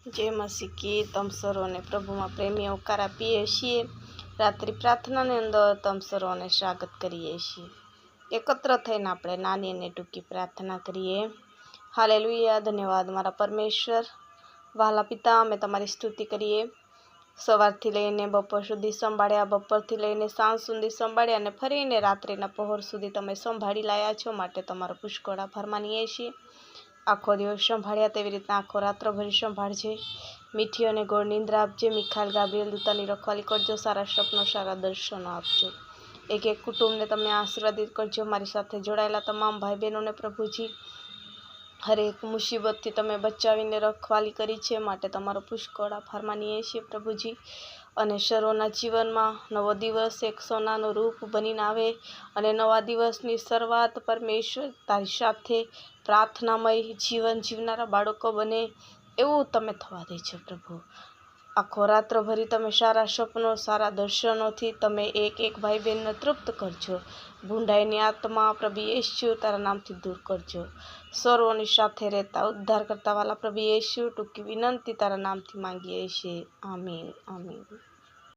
जय मसीह की तम सर्वोने प्रभुમાં પ્રેમી આવકાર આપીએ છીએ। રાત્રિ પ્રાર્થનાની અંદર તમ સર્વોને સ્વાગત કરીએ છીએ। એકત્ર થઈને આપણે નાની અને ટૂંકી પ્રાર્થના કરીએ। હાલેલુયા, ધન્યવાદ મારા પરમેશ્વર। વહાલા પિતા, અમે તમારી સ્તુતિ કરીએ। સવારથી લઈને બપોર સુધી સંભાળ્યા, બપોરથી લઈને સાંજ સુધી સંભાળ્યા અને ફરીને રાત્રિના પહોર સુધી તમે સંભાળી લાયા છો, માટે તમારો પુષ્કળ આભાર માનીએ છીએ। આખો દિવસ સંભાળ્યા તેવી રીતના આખો રાત્રભરી સંભાળજે। મીઠી અને ગોળ નિંદ્રા આપજે। મિખાલ ગાબ્રિએલ દૂતાની રખવાલી કરજો। સારા સપનો, સારા દર્શનો આપજો। એક એક કુટુંબને તમે આશીર્વાદિત કરજો। મારી સાથે જોડાયેલા તમામ ભાઈ બહેનોને પ્રભુજી હરેક મુસીબતથી તમે બચાવીને રખવાલી કરી છે, માટે તમારો પુષ્કળ આભાર માનીએ છીએ પ્રભુજી। અને સર્વના જીવનમાં નવો દિવસ એક સોનાનું રૂપ બનીને આવે અને નવા દિવસની શરૂઆત પરમેશ્વર તારી સાથે પ્રાર્થનામય જીવન જીવનારા બાળકો બને એવું તમે થવા દેજો પ્રભુ। આખો રાત્રભરી તમે સારા સપનો, સારા દર્શનોથી તમે એક એક ભાઈ બહેનને તૃપ્ત કરજો। ભૂંડાઈની આત્મા પ્રભુ યેશુ તારા નામથી દૂર કરજો। સર્વોની સાથે રહેતા ઉદ્ધાર કરતા વાલા પ્રભુ યેશુ, ટૂંકી વિનંતી તારા નામથી માંગીએ છીએ। આમીન, આમીન।